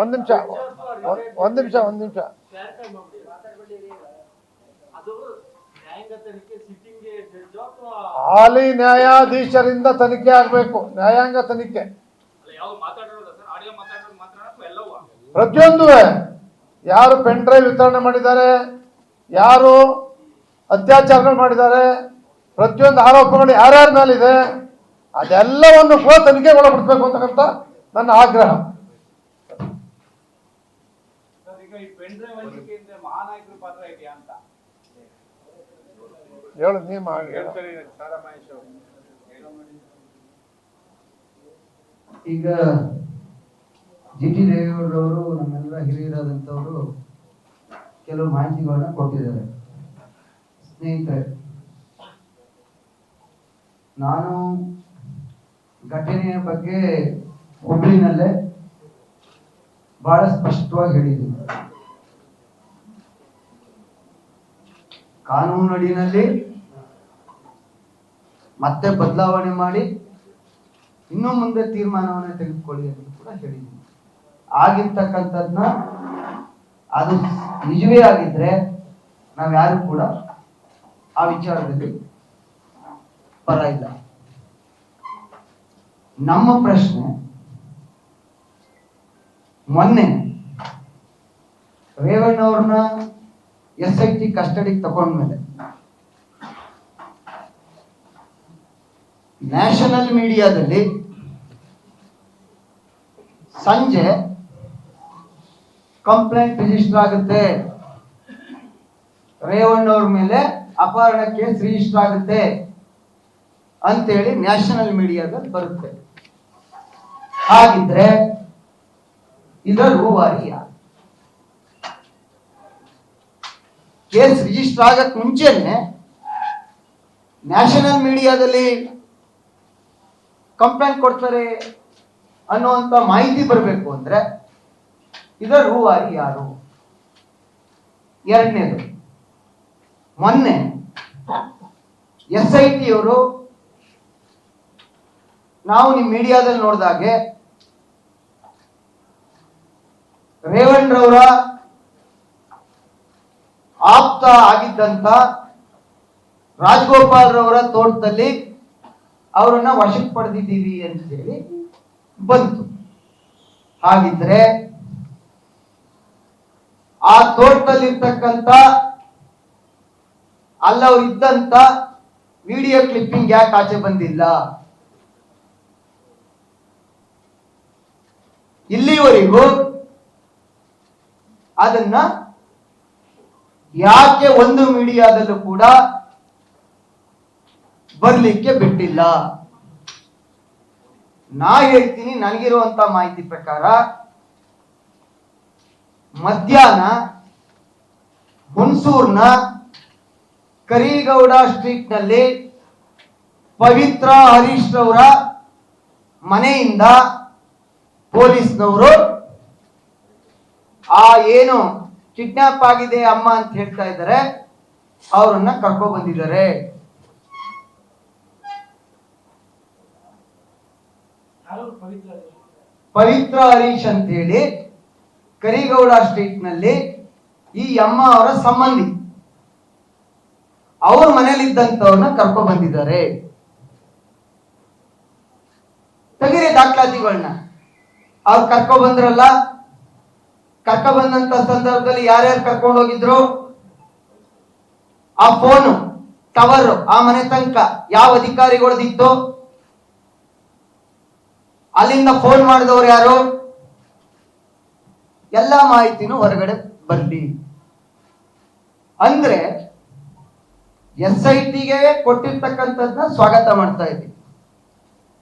ಒಂದ್ ನಿಮಿಷ ಹಾಲಿ ನ್ಯಾಯಾಧೀಶರಿಂದ ತನಿಖೆ ಆಗ್ಬೇಕು. ನ್ಯಾಯಾಂಗ ತನಿಖೆ ಪ್ರತಿಯೊಂದು, ಯಾರು ಪೆನ್ ಡ್ರೈವ್ ವಿತರಣೆ ಮಾಡಿದ್ದಾರೆ, ಯಾರು ಅತ್ಯಾಚಾರಗಳು ಮಾಡಿದ್ದಾರೆ, ಪ್ರತಿಯೊಂದು ಆರೋಪಗಳು ಯಾರ್ಯಾರ ಮೇಲಿದೆ ಅದೆಲ್ಲವನ್ನು ಕೂಡ ತನಿಖೆಗೆ ಒಳಪಡಿಸಬೇಕು ಅಂತಕ್ಕಂಥ ನನ್ನ ಆಗ್ರಹ. ಹೇಳು ನೀವು ಈಗ ಜಿ.ಟಿ. ದೇವೇಗೌಡರವರು ನಮ್ಮೆಲ್ಲ ಹಿರಿಯರಾದಂಥವರು ಕೆಲವು ಮಾಹಿತಿಗಳನ್ನ ಕೊಟ್ಟಿದ್ದಾರೆ. ಸ್ನೇಹಿತರೆ, ನಾನು ಘಟನೆಯ ಬಗ್ಗೆ ಹುಬ್ಳಿನಲ್ಲೇ ಬಹಳ ಸ್ಪಷ್ಟವಾಗಿ ಹೇಳಿದ್ದೀನಿ. ಕಾನೂನಿನಲ್ಲಿ ಮತ್ತೆ ಬದಲಾವಣೆ ಮಾಡಿ ಇನ್ನು ಮುಂದೆ ತೀರ್ಮಾನವನ್ನು ತೆಗೆದುಕೊಳ್ಳಿ ಅಂತ ಕೂಡ ಹೇಳಿದ್ದೀನಿ. ಆಗಿರ್ತಕ್ಕಂಥದ್ನ ಅದು ನಿಜವೇ ಆಗಿದ್ರೆ ನಾವ್ಯಾರು ಕೂಡ ಆ ವಿಚಾರದಲ್ಲಿ ಪರ ಇಲ್ಲ. ನಮ್ಮ ಪ್ರಶ್ನೆ, ಮೊನ್ನೆ ರೇವಣ್ಣವ್ರನ್ನ SIT ಕಸ್ಟಡಿಗೆ ತಗೊಂಡ್ಮೇಲೆ ನ್ಯಾಷನಲ್ ಮೀಡಿಯಾದಲ್ಲಿ ಸಂಜೆ ಕಂಪ್ಲೇಂಟ್ ರಿಜಿಸ್ಟರ್ ಆಗುತ್ತೆ, ರೇವಣ್ಣವ್ರ ಮೇಲೆ ಅಪಹರಣ ಕೇಸ್ ರಿಜಿಸ್ಟರ್ ಆಗುತ್ತೆ ಅಂತೇಳಿ ನ್ಯಾಷನಲ್ ಮೀಡಿಯಾದಲ್ಲಿ ಬರುತ್ತೆ. ಹಾಗಿದ್ರೆ ಇದರ ರೂವಾರಿ ಯಾರು? ಕೇಸ್ ರಿಜಿಸ್ಟರ್ ಆಗಕ್ ಮುಂಚೆನೆ ನ್ಯಾಷನಲ್ ಮೀಡಿಯಾದಲ್ಲಿ ಕಂಪ್ಲೇಂಟ್ ಕೊಡ್ತಾರೆ ಅನ್ನುವಂತ ಮಾಹಿತಿ ಬರಬೇಕು ಅಂದ್ರೆ ಇದರ ರೂವಾರಿ ಯಾರು? ಎರಡನೇದು, ಮೊನ್ನೆ SIT ಅವರು ನಾವು ನಿಮ್ಮ ಮೀಡಿಯಾದಲ್ಲಿ ನೋಡಿದಾಗೆ ರೇವಣ್ಣರವರ ಆಪ್ತ ಆಗಿದ್ದಂತ ರಾಜಗೋಪಾಲ್ ರವರ ತೋಟದಲ್ಲಿ ಅವರನ್ನ ವಶಕ್ಕೆ ಪಡೆದಿದ್ದೀವಿ ಅಂತ ಹೇಳಿ ಬಂತು. ಹಾಗಿದ್ರೆ ಆ ತೋಟದಲ್ಲಿರ್ತಕ್ಕಂಥ ಅಲ್ಲವ್ರು ಇದ್ದಂತ ವಿಡಿಯೋ ಕ್ಲಿಪ್ಪಿಂಗ್ ಯಾಕೆ ಆಚೆ ಬಂದಿಲ್ಲ? ಇಲ್ಲಿವರೆಗೂ ಅದನ್ನ ಯಾಕೆ ಒಂದು ಮೀಡಿಯಾದಲ್ಲೂ ಕೂಡ ಬರ್ಲಿಕ್ಕೆ ಬಿಟ್ಟಿಲ್ಲ? ನಾ ಹೇಳ್ತೀನಿ, ನನಗಿರುವಂತ ಮಾಹಿತಿ ಪ್ರಕಾರ ಮಧ್ಯಾಹ್ನ ಹುಣಸೂರ್ನ ಕರಿಗೌಡ ಸ್ಟ್ರೀಟ್ ನಲ್ಲಿ ಪವಿತ್ರ ಹರೀಶ್ ರವರ ಮನೆಯಿಂದ ಪೊಲೀಸ್ನವರು ಆ ಏನು ಕಿಡ್ನಾಪ್ ಆಗಿದೆ ಅಮ್ಮ ಅಂತ ಹೇಳ್ತಾ ಇದ್ದಾರೆ ಅವರನ್ನ ಕರ್ಕೊ ಬಂದಿದ್ದಾರೆ. ಪವಿತ್ರ ಹರೀಶ್ ಅಂತ ಹೇಳಿ ಕರಿಗೌಡ ಸ್ಟ್ರೀಟ್ ನಲ್ಲಿ ಈ ಅಮ್ಮ ಅವರ ಸಂಬಂಧಿ, ಅವ್ರ ಮನೇಲಿದ್ದಂತವ್ರನ್ನ ಕರ್ಕೊ ಬಂದಿದ್ದಾರೆ. ತೆಗಿರಿ ದಾಖಲಾತಿಗಳನ್ನ. ಅವ್ರು ಕರ್ಕೊ ಬಂದ್ರಲ್ಲ, ಕರ್ಕ ಬಂದಂತ ಸಂದರ್ಭದಲ್ಲಿ ಯಾರ್ಯಾರು ಕರ್ಕೊಂಡು ಹೋಗಿದ್ರು, ಆ ಫೋನು ಟವರ್ ಆ ಮನೆ ತನಕ ಯಾವ ಅಧಿಕಾರಿಗಳದಿತ್ತು, ಅಲ್ಲಿಂದ ಫೋನ್ ಮಾಡಿದವರು ಯಾರು, ಎಲ್ಲ ಮಾಹಿತಿನೂ ಹೊರಗಡೆ ಬರ್ಲಿ ಅಂದ್ರೆ SITಗೆ ಕೊಟ್ಟಿರ್ತಕ್ಕಂಥದ್ದನ್ನ ಸ್ವಾಗತ ಮಾಡ್ತಾ ಇದ್ದೀವಿ.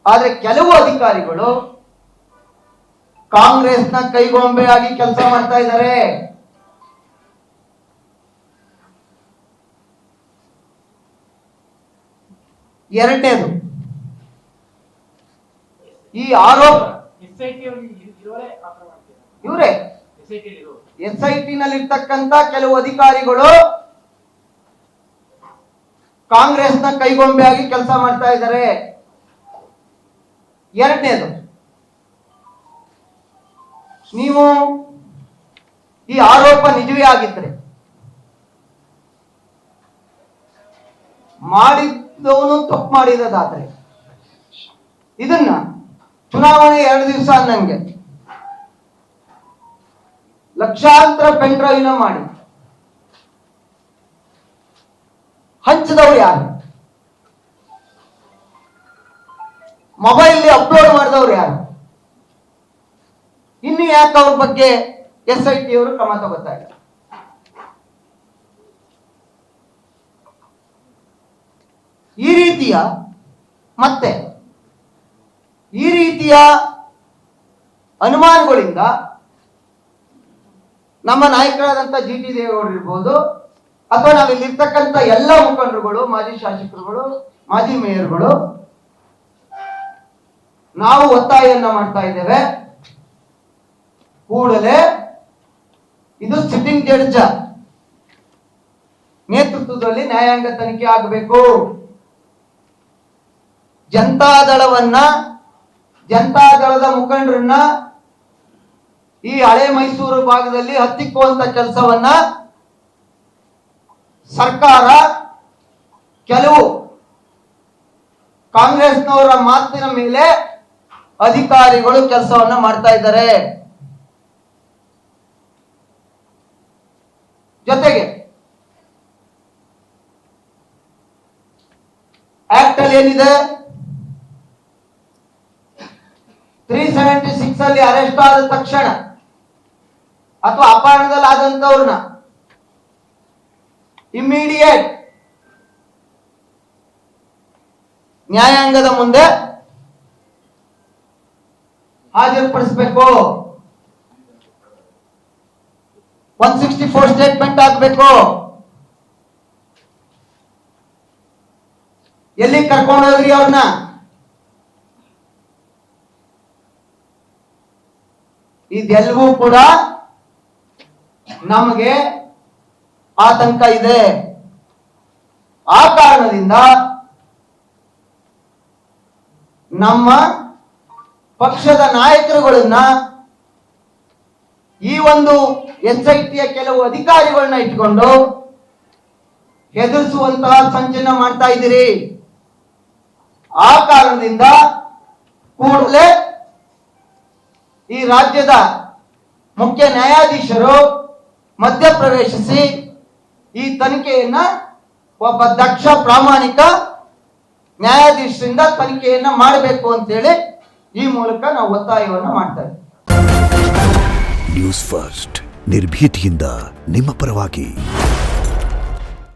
ಆದ್ರೆ ಕೆಲವು ಅಧಿಕಾರಿಗಳು ಕಾಂಗ್ರೆಸ್ನ ಕೈಗೊಂಬೆ ಆಗಿ ಕೆಲಸ ಮಾಡ್ತಾ ಇದ್ದಾರೆ. ಎರಡನೇದು, ಈ ಆರೋಪ ಇವರೇ SIT ನಲ್ಲಿರ್ತಕ್ಕಂಥ ಕೆಲವು ಅಧಿಕಾರಿಗಳು ಕಾಂಗ್ರೆಸ್ನ ಕೈಗೊಂಬೆ ಆಗಿ ಕೆಲಸ ಮಾಡ್ತಾ ಇದ್ದಾರೆ. ಎರಡನೇದು, ನೀವು ಈ ಆರೋಪ ನಿಜವೇ ಆಗಿದ್ರೆ ಮಾಡಿದವನು ತಪ್ಪು ಮಾಡಿರೋದಾದ್ರೆ ಇದನ್ನ ಚುನಾವಣೆ 2 ದಿವಸ ಅನ್ನಂಗೆ ಲಕ್ಷಾಂತರ ಪೆನ್ ಡ್ರೈವ್ನ ಮಾಡಿ ಹಂಚಿದವ್ರು ಯಾರು? ಮೊಬೈಲ್ ಅಪ್ಲೋಡ್ ಮಾಡಿದವ್ರು ಯಾರು? ಇನ್ನು ಯಾಕೆ ಅವ್ರ ಬಗ್ಗೆ SIT ಅವರು ಕ್ರಮ ತಗೋತಾ ಇಲ್ಲ? ಈ ರೀತಿಯ ಅನುಮಾನಗಳಿಂದ ನಮ್ಮ ನಾಯಕರಾದಂತ GT ದೇವೇಗೌಡರು ಇರ್ಬೋದು ಅಥವಾ ನಾವಿಲ್ಲಿರ್ತಕ್ಕಂಥ ಎಲ್ಲ ಮುಖಂಡರುಗಳು, ಮಾಜಿ ಶಾಸಕರುಗಳು, ಮಾಜಿ ಮೇಯರ್ಗಳು ನಾವು ಒತ್ತಾಯನ್ನ ಮಾಡ್ತಾ ಇದ್ದೇವೆ. ಕೂಡಲೇ ಇದು ಸಿಟ್ಟಿಂಗ್ ಜಡ್ಜ್ ನೇತೃತ್ವದಲ್ಲಿ ನ್ಯಾಯಾಂಗ ತನಿಖೆ ಆಗಬೇಕು. ಜನತಾದಳದ ಮುಖಂಡರನ್ನ ಈ ಹಳೆ ಮೈಸೂರು ಭಾಗದಲ್ಲಿ ಹತ್ತಿಕ್ಕುವಂತ ಕೆಲಸವನ್ನ ಸರ್ಕಾರ ಕೆಲವು ಕಾಂಗ್ರೆಸ್ನವರ ಮಾತಿನ ಮೇಲೆ ಅಧಿಕಾರಿಗಳು ಕೆಲಸವನ್ನ ಮಾಡ್ತಾ ಇದ್ದಾರೆ. ಜೊತೆಗೆ ಆಕ್ಟ್ ಅಲ್ಲಿ ಏನಿದೆ, 376 ಅಲ್ಲಿ ಅರೆಸ್ಟ್ ಆದ ತಕ್ಷಣ ಅಥವಾ ಅಪಹರಣದಲ್ಲಿ ಆದಂತವ್ರನ್ನ ಇಮ್ಮಿಡಿಯೇಟ್ ನ್ಯಾಯಾಂಗದ ಮುಂದೆ ಹಾಜರುಪಡಿಸಬೇಕು. 164 ಸ್ಟೇಟ್ಮೆಂಟ್ ಆಗಬೇಕು. ಎಲ್ಲಿ ಕರ್ಕೊಂಡು ಹೋದ್ರಿ ಅವ್ರನ್ನ? ಇದೆಲ್ಲವೂ ಕೂಡ ನಮಗೆ ಆತಂಕ ಇದೆ. ಆ ಕಾರಣದಿಂದ ನಮ್ಮ ಪಕ್ಷದ ನಾಯಕರುಗಳನ್ನ ಈ ಒಂದು SITಯ ಕೆಲವು ಅಧಿಕಾರಿಗಳನ್ನ ಇಟ್ಕೊಂಡು ಹೆದರಿಸುವಂತಹ ಸಂಚಲನ ಮಾಡ್ತಾ ಇದ್ದೀರಿ. ಆ ಕಾರಣದಿಂದ ಕೂಡಲೇ ಈ ರಾಜ್ಯದ ಮುಖ್ಯ ನ್ಯಾಯಾಧೀಶರು ಮಧ್ಯಪ್ರವೇಶಿಸಿ ಈ ತನಿಖೆಯನ್ನ ಒಬ್ಬ ದಕ್ಷ ಪ್ರಾಮಾಣಿಕ ನ್ಯಾಯಾಧೀಶರಿಂದ ತನಿಖೆಯನ್ನ ಮಾಡಬೇಕು ಅಂತೇಳಿ ಈ ಮೂಲಕ ನಾವು ಒತ್ತಾಯವನ್ನ ಮಾಡ್ತಾ ಇದ್ದೀವಿ. ನ್ಯೂಸ್ ಫಸ್ಟ್ ನಿರ್ಭೀತಿಯಿಂದ ನಿಮ್ಮ ಪರವಾಗಿ.